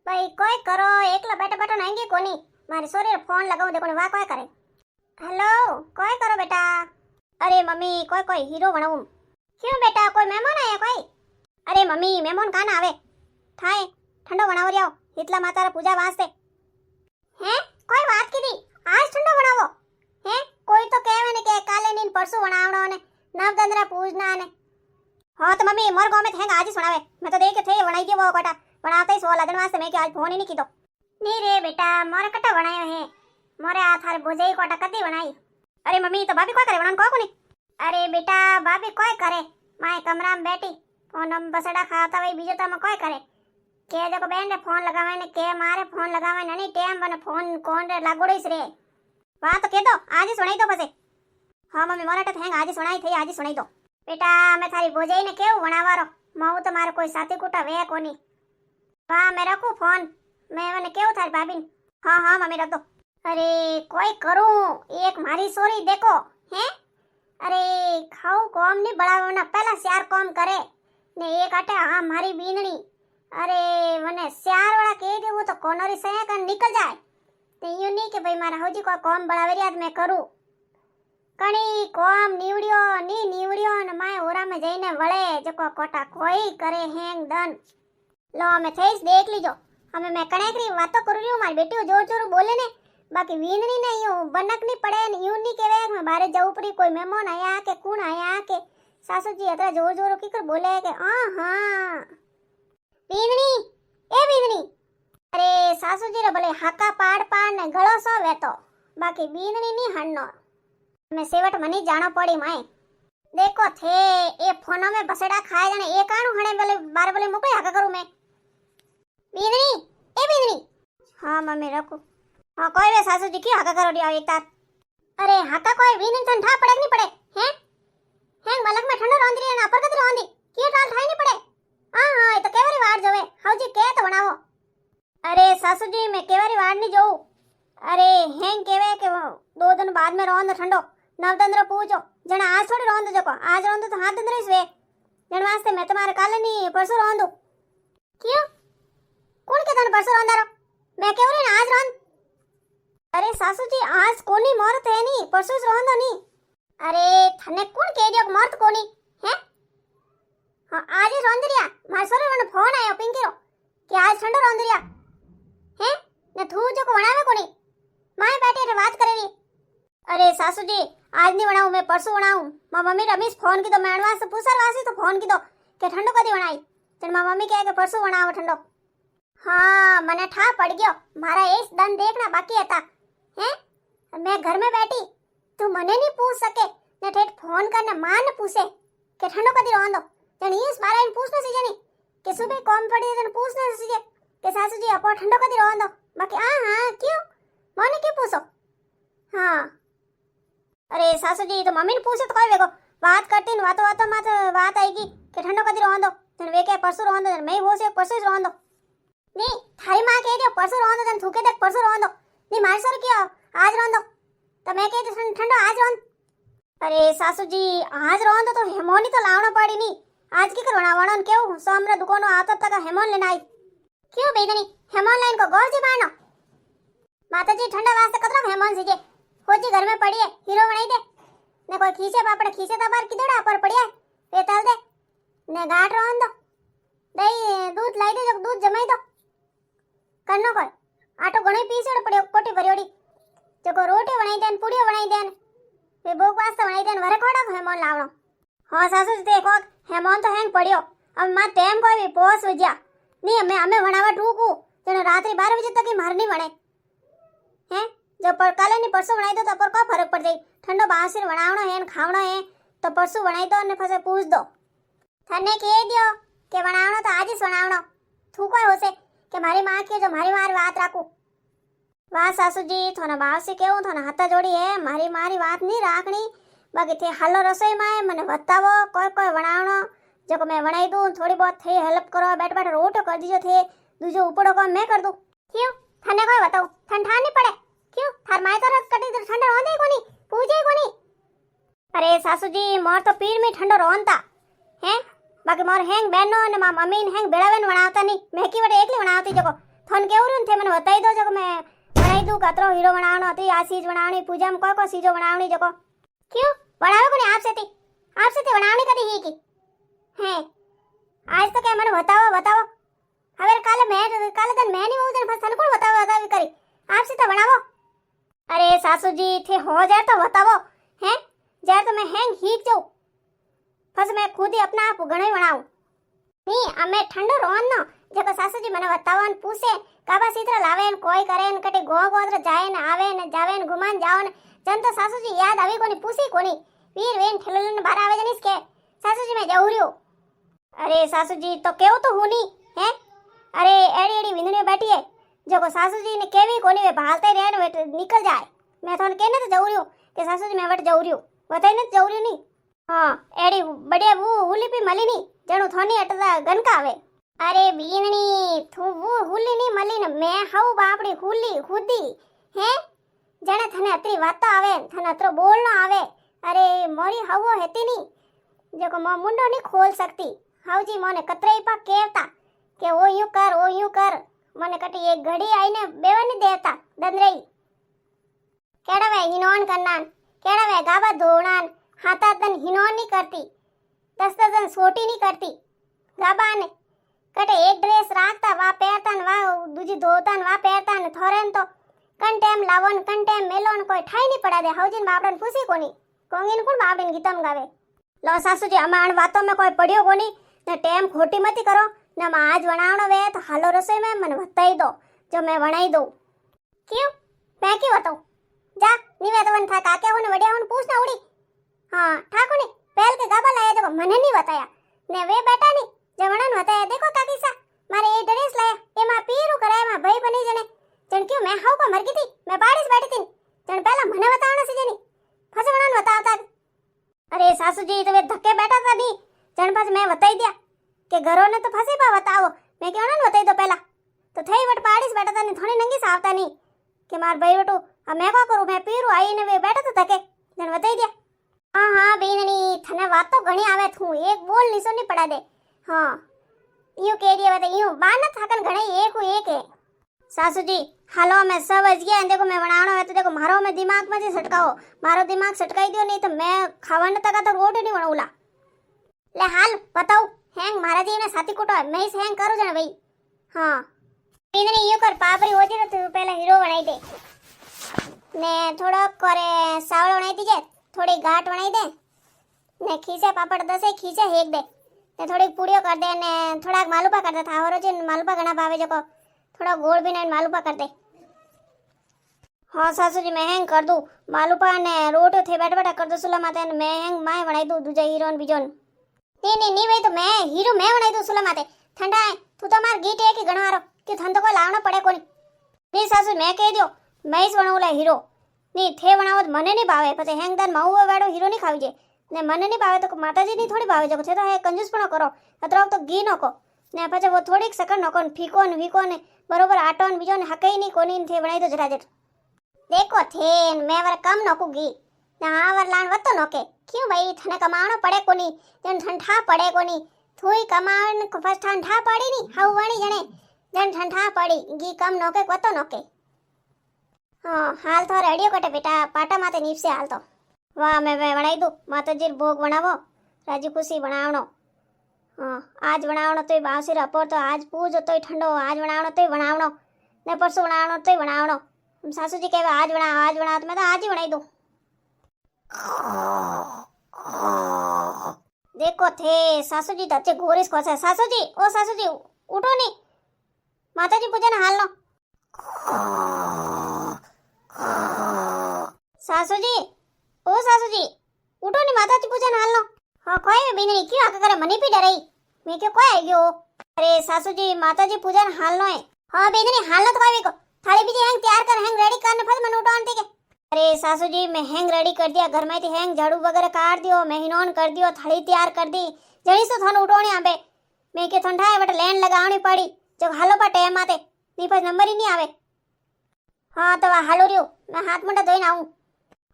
ભાઈ કોઈ કરો એકલા બેઠા બેઠા નાંગી કોની મારી સોરી ફોન લગાવું દે કોને વા કોઈ કરે હેલો કોઈ કરો બેટા અરે મમ્મી કોઈ હીરો બનાવું ક્यों બેટા કોઈ મહેમાન આયા કોઈ અરે મમ્મી મહેમાન કાન આવે થાય ઠંડો બનાવો રહ્યો એટલા માતારા પૂજા વાસ્તે હે કોઈ વાત કીધી આજ ઠંડો બનાવો હે કોઈ તો કહેવે ને કે કાલે નીન પરસું બનાવણો ને નવદંદરા પૂજના ને हाँ तो मम्मी मोर गांव में थे आज ही सुनावे मैं तो देखे थे बनाई दियो वो कोटा बनाते ही 16 दिन वास्ते मैं कि आज फोन ही नहीं की तो नहीं रे बेटा मोरे कटा बनायो है मोरे आ थारे भुजाई कोटा कदी बनाई अरे मम्मी तो भाभी कोई करे बनान को नहीं अरे बेटा भाभी कोई करे माए कमरा में बैठी फोन हम बसड़ा खाता वही बीजो तो कोई करे के देखो बेन ने फोन लगावे ने के मारे फोन लगावे ने नहीं टेम बने फोन कोन रे लागोड़ीस रे वाह तो के दो आज ही सुनाई दो बसे हाँ मम्मी मोरे तो थे आज ही सुनाई थई आज ही सुनाई दो बेटा मैं थारी भोजाई ने केव वणावारो मऊ तो मारे कोई साथी कुटा वे कोनी वाह मैं रखूं फोन मैं मैंने केव थारी भाभी हाँ हाँ मम्मी रख दो अरे कोई करूं एक मारी सोरी देखो हैं अरे खाऊ कॉम नहीं बढ़ावना पहला श्यार कॉम करे ने एक आटे हाँ मारी बीननी अरे वने श्यार वाला कह दे वो तो कोनरी से कर निकल जाए तो यूं नहीं कि भाई मारा हौजी कोई कॉम बढ़ावे रियाद मैं करूं कणी कोम नीवड़ियो ने माय ओरा में जईने वळे जको कोटा कोई करे हेंग दन लो मैं थेस देख लीजो हमें मैं कणेकरी वातो करू रही हूं मारी बेटी जोर जोर बोले ने बाकी वीननी नहीं हूं बनक नहीं पड़े ने यूं नहीं केवे मैं बारे जाऊ परी कोई मेहमान आया के कौन आया के सासू जी अतरा जोर जोर की बोले के हां वीननी ए वीननी अरे सासू जी रे भले हाका पाड़ पाड़ ने गळो सो वेतो बाकी वीननी नहीं हणनो मैं सेवट मनी जानो पड़ी माए देखो थे ए फोनो में बसड़ा खाए जाने एक आणु हणे बोले बार बोले मुको हाका करूं मैं बींदनी ए बींदनी हां मम्मी रखो हां कोई वे सासू जी की हाका करो दिया एक तार अरे हाका कोई बींदनी तन ठा पड़े नहीं पड़े हैं हैं मलक में ठंडो रोंदी ने अपर कद रोंदी की टाल थाई नहीं पड़े हां हां ये तो केवरी वार जोवे हौजी के तो बनावो अरे सासू जी मैं केवरी वार नहीं जोऊ अरे हैं केवे के 2 दिन बाद में रोंद ठंडो नवदंद्र पूजो जण आज थोड़ी रोंद जको आज रोंद तो हाथ दंद्र वे जण वास्ते मैं तुम्हारे काले नी परसों रोंदू क्यों कौन के तने परसों रोंदारो मैं केवरी ने आज रोंद अरे सासू जी आज कोनी मौत है नी परसों रोंदो नी अरे थने कौन कह दियो मौत कोनी हैं हां आज ही रोंद रिया मार सोरे ने फोन आयो पिंकीरो कि आज ठंडो रोंद रिया हैं ने थू जो को बनावे कोनी माय बैठे रे बात करेवी अरे सासू जी आज नहीं बनाऊं मैं परसों बनाऊं मां मम्मी रमेश फोन की तो मैं अनवास पूछर वासी तो फोन की तो के ठंडो कदी बनाई तन मां मम्मी कहे के परसों बनाओ ठंडो हां मने ठा पड़ गयो मारा एक दन देखना बाकी था हैं मैं घर में बैठी तू मने नहीं पूछ सके ने ठेठ फोन करने मां ने पूछे के ठंडो कदी रोंदो तन इस मारा इन पूछने सीजे नहीं के सुबह कॉम पड़ी तन पूछने सीजे के सासू जी अपो ठंडो कदी रोंदो बाकी हां क्यों मोने क्यों पूछो हां अरे सासू जी तो मम्मी ने पूछे तो कोई वेगो बात करती न वातो मत बात आएगी कि ठंडो कदी रोंदो तन वे के परसों रोंदो मैं वो से परसों रोंदो नहीं थारी मां कह दियो परसों रोंदो तन थूके देख परसों रोंदो नहीं मार सर क्यों आज रोंदो तो मैं कहती ठंडो आज रोंद अरे सासू जी आज रोंदो तो हेमोनी तो लावणो पड़ी नहीं आज की करवाना वणन केव सोमरे दुकानो आतो तक हेमोन लेना आई क्यों बेदनी हेमोन लाइन को गौर जी बानो माताजी ठंडा वास्ते कतरो हेमोन सीजे होजी घर में पड़ी है हीरो बनाई दे ने कोई खींचे पापड़ खींचे तो बार किदड़ा पर पड़िया पे तल दे ने गाट रोन दो दही दूध लाई दे जो दूध जमाई दो कन्नो कोई आटो घणो पीसड़ पड़ियो कोटी भरियोड़ी जको रोटी बनाई देन पूड़ियो बनाई देन पे भोग वास्ते बनाई देन वरे कोड़ा हेमोन लावणो हां सासू जी देखो हेमोन तो हैंग पड़ियो अब मा टेम कोई भी पोस वज्या नहीं हमें बनावा टूकू जने रात्रि 12 बजे तक ही मार नहीं बने हैं जो पर काले नी परसों बनाई दो तो पर को फर्क पड़ जाई ठंडो बासिर बनावणो है खावणो है तो परसों बनाई दो ने फसे पूछ दो थने कह दियो के बनावणो तो आज ही बनावणो थू कोई होसे के मारी मां के जो मारी बात राखू वाह सासू जी थोना बाप से केवू थोना हाथा जोड़ी है मारी बात नहीं राखनी बाकी थे हालो रसोई में मने बतावो कोई बनावणो जो मैं बनाई दूं थोड़ी बहुत थे हेल्प करो बैठ रोटो कर दीजो थे दूजो ऊपड़ो काम मैं कर दूं क्यों थने कोई बताओ ठंडा नहीं पड़े क्यों थार माय तो रस कटी तो ठंडा रोंदे कोनी पूजे कोनी अरे सासू जी मोर तो पीर में ठंडो रोंता हैं बाकी मोर हैंग बहनो ने मां मम्मी ने हैंग बेड़ावेन बनावता नहीं मैं की वडे एकली बनावती जको મને કેવું રહ્યું ને તે મને બતાવી દો જો મેં બનાવી દઉં કતરો હીરો બનાવવાનો હતી આ ચીજ બનાવણી પૂજામાં કોઈ ચીજો બનાવણી જકો ક્યું બનાવ્યો કોને આપસે તે બનાવણી કરી હી કી હે આજ તો કે મને બતાવો હવે કાલે તને મેં નહીં બોલું તને કોણ બતાવી કરી આપસે તો બનાવો અરે સાસુજી થે હો જાય તો બતાવો હે જ્યારે તો મેં હેંગ હીક જાઉં પછી મેં ખુદ ही अपना आप ઘણો બનાવું નહીં અમે ઠંડો રોન નો જેકો સાસુજી મને બતાવન પૂછે કાબા સીતરા લાવે ને કોઈ કરે ને કટે ગોત્ર જાય ને આવે ને જાવે ને ઘુમાન જાવ ને જન તો સાસુજી યાદ આવી કોની પૂછી કોની વીર વેન ઠેલન બહાર આવે જનીસ કે સાસુજી મેં જઉં રહ્યો અરે સાસુજી તો કેવું તો હું નહીં હે અરે એડી વિંદણી બેઠી હે જેકો સાસુજી ને કેવી કોની વે ભાલતે રહે ને निकल જાય મેં તો કેને તો જઉં રહ્યો કે સાસુજી મેં વટ જઉં રહ્યો બતાઈને જ જઉં રહ્યો નહીં હા એડી બડિયા હું હુલી મળી નહીં જણું થોની અટતા ગનકા આવે અરે બીનણી તું હુલી ની મળી ને મેં હાઉ બાપડી હુલી હુદી હે જણે થને અતરી વાતો આવે થને અતરો બોલ ન આવે અરે મોરી હાવો હેતી ની જેકો મો મુંડો ની ખોલ શકતી હાઉજી મોને કતરેઈ પા કેવતા કે ઓ યુ કર મને કટી એક ઘડી આઈને બેવાની દેતા દંદરેઈ કેડવે હિનોન કરનાન કેડવે ગાબા ધોણાન હાતા તન હિનોન ની કરતી દસ્તન સોટી ની કરતી ગાબાને કટે એક ડ્રેસ રાખતા વા પહેરતા ને વા દૂજી ધોતા ને વા પહેરતા ને થોરેન તો કન ટાઈમ લાવો ને કન ટાઈમ મેલો ને કોઈ ઠાઈ ની પડા દે હાઉજીન બાપડન પૂછી કોની કોંગીન કોણ બાપડન ગીતમ ગાવે લો સાસુજી અમાણ વાતો में કોઈ પડ્યો કોની ને ટાઈમ ખોટી મતી કરો ને આજ વણાવણો વે તો હાલો રસોઈ में મને બતાઈ દો જો मैं વણાઈ દઉં ક્યું मैं क्यों बताऊं जा નીવે તો વન થા કાકે હોને વડિયા હોને પૂછ ના ઉડી હા ઠાકોને પહેલ કે ગાબા લાયા જો મને નહીં બતાયા ને વે બેટા ની જવણન બતાયા દેખો કાકી સા મારે એ ડ્રેસ લાયા એમાં પીરું કરાય માં ભાઈ બની જને જણ ક્યું मैं હાઉ કો મર ગઈ થી मैं બાડીસ બેઠી થી જણ પહેલા મને બતાવਣਾ છે જેની ફસે વણાન બતાવતા અરે સાસુજી તમે ધક્કે બેઠા હતા ની જણ પાછ મેં બતાઈ દિયા કે ઘરો ને તો ફસે પા બતાવો મેં કેવણ ને બતાઈ દો પહેલા તો થઈ વટ પાડીસ બેઠા હતા ને થોડી નંગી સાવતા ની કે માર ભાઈ વટુ मैं કો કરું मैं પીરું આઈને વે બેઠા તો ધકે જણ બતાઈ દિયા હા બેનની થને વાત તો ઘણી આવે થું એક બોલ નીસો ની પડા દે હા यूं कह दिया बता यूं बार न थकन घणे एक है सासू हालो मैं सब अज गया देखो मैं बनावनो है तो देखो मारो मैं दिमाग में सटकाओ मारो दिमाग सटकाई दियो नहीं तो मैं खावन तक तो रोटी नहीं बनाऊला ले हाल बताओ हैंग मारा जी ने साथी कुटो मैं इस हैंग करू जण भाई हां इने यूं कर पापरी हो जे तो पहले हीरो बनाई दे ने थोड़ा करे सावळो बनाई दीजे थोड़ी गांठ बनाई दे ने खीसे पापड़ दसे खीसे हेक दे ने थोड़ी पूड़ियों कर दे ने थोड़ा मालूपा कर दे था और जे मालूपा घना भावे जको थोड़ा गोल भी ने मालूपा कर दे हाँ सासू जी मैं हैंग कर दूं मालूपा ने रोटी थे बैठ बैठा कर दो सुला माते ने मैं हैंग माय बनाई दूं दूजा हीरो ने बीजो नहीं भाई तो मैं हीरो मैं बनाई दूं सुला माते ठंडा है तू तो मार गीट है कि गणवारो कि थन तो कोई लावना पड़े कोनी नहीं सासू मैं कह दियो मैं इस बनाऊला हीरो नहीं थे बनावो तो मने नहीं भावे पते हैंग दान माऊ वाड़ो हीरो नहीं खावी जे ने मने नहीं भावे तो माताजी नहीं थोड़ी भावे जको थे तो है कंजूसपणो करो अतरो तो घी नोको ने પછી वो થોડીક સકર નોકો ને ફીકો ને વીકો ને બરોબર આટો ને બીજો ને હકઈ ની કોની થે બનાઈ દો જરા જટ देखो थे मैं वर कम नोकूगी ना वर लान वतो नोके क्यों भाई थने कमाणो पड़े कोनी जन ठंडा पड़े कोनी थोई कमाण फर्स्ट ठंडा पड़ी नी हाउ वणी जने जन ठंडा पड़ी घी कम नोके वतो नोके हां हाल तो रेडियो कटे बेटा पाटा माते नीपसे हाल तो वाह मैं बनाई दूं माताजी भोग बनावो राजी खुशी बनावनो हाँ आज बनावनो तोय बावसी रपोर तो आज पूजो तोय ठंडो आज बनावनो तोय बनावनो ने परसों बनावनो तोय बनावनो सासू जी कहवे आज बना तो मैं तो आज ही बनाई दूं देखो थे सासू जी तचे घोरिस खोसे सासू जी उठो नहीं माताजी पूजन हाल नो सासू जी उठो नहीं माताजी पूजन हाल नो हाँ कोई में बिनरी क्यों आके करे मनी भी डराई मैं क्यों कोई आई गयो अरे सासू जी माताजी पूजन हाल नो है हाँ बिनरी हाल नो तो कोई को थाली बीजी हैंग तैयार कर हैंग रेडी करने फल मन उठान ठीक है अरे सासू जी मैं हैंग रेडी कर दिया घर में थी हैंग झाड़ू वगैरह काट दियो मैं हिनोन कर दियो थाली तैयार कर दी जणी सो थाने उठोणी आबे मैं के ठंडा है बट लेन लगावनी पड़ी जो हालो पा टेम आते नी पर नंबर ही नहीं आवे हाँ तो वा हालो रियो मैं हाथ मुंडा धोईने आऊं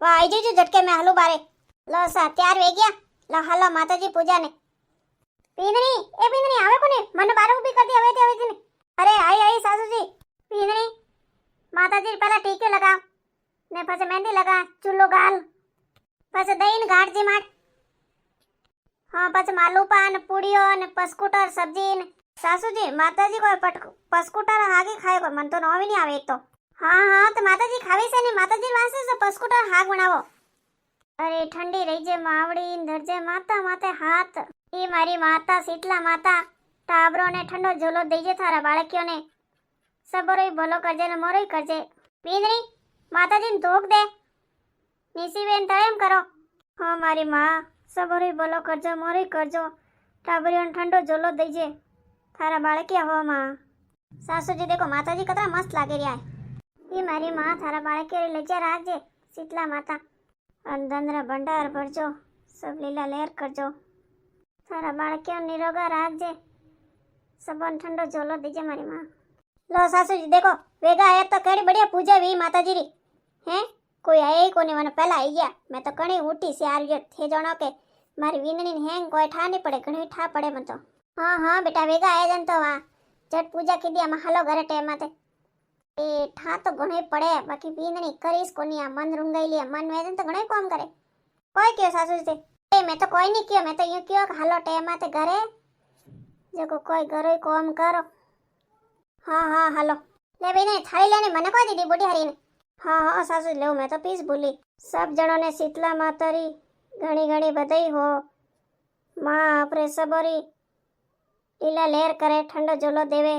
वा आई जीजू झटके में हालो बारे लो सा तैयार वे गया लो हालो माताजी पूजा ने पींदनी आवे कोने मन बारे ऊभी कर दी हवे थे अरे आई सासू जी માતાજી પહેલા ટીક્યો લગાવ ને પછી મહેંદી લગા ચૂલો ગાલ પછી દહીં ગાંઠજી માટ હા પછી માલુપા ને પૂડીઓ ને પસ્કુટર સબ્જી ને સાસુજી માતાજી કોઈ પસ્કુટર હાગી ખાય કોઈ મન તો નોવી નહીં આવે એક તો હા તો માતાજી ખાવી છે ને માતાજી વાસે તો પસ્કુટર હાગ બનાવો અરે ઠંડી રહી જે માવડી ધરજે માતા માથે હાથ એ મારી માતા શીતલા માતા ટાબરો ને ઠંડો ઝોલો દઈજે થારા બાળકીઓને સબરોય ભલો કરજે ને મોરોય કરજે બીંદરી માતાજીને ધોક દે નિશીબેન તળેમ કરો હા મારી માં સબરોય ભલો કરજો મોરોય કરજો ટાબરીઓને ઠંડો ઝોલો દઈજે થારા બાળકીયા હો માં સાસુજી દેખો માતાજી કતરા મસ્ત લાગે રહ્યા એ મારી માં થારા બાળકીઓ લજ્જા રાખજે શીતલા માતા અંદંદ્ર ભંડાર ભરજો સબ લીલા લહેર કરજો થારા બાળકીઓ નિરોગા રાખજે सबन ठंडो झोलो दीजिए मारी माँ लो सासू जी देखो वेगा आया तो कड़ी बढ़िया पूजा वी माता जी री हैं कोई आया ही कोनी मैंने पहला आई गया मैं तो कणी उठी से आ रही थे जानो के मारी वीननी हैंग कोई ठा नहीं पड़े घणी ठा पड़े मन तो हाँ बेटा वेगा आया जन तो वहाँ झट पूजा की दिया हालो घरे टेम माते ए ठा तो घणी पड़े बाकी वीननी करीस कोनी आ मन रुंगाई लिया मन वेदन तो घणी काम करे कोई क्यों सासू जी ए मैं तो कोई नहीं कियो मैं तो यूं कियो हालो टेम माते घरे जको कोई घरोय काम करो हाँ हालो ले बेने थाली लेने मने कोई दीदी बूढ़ी हरी ने हाँ सासू ले मैं तो पीस भूली सब जणों ने शीतला मातारी घणी घणी बधाई हो माँ अपने सबरी लीला लहर करे ठंडो झोलो देवे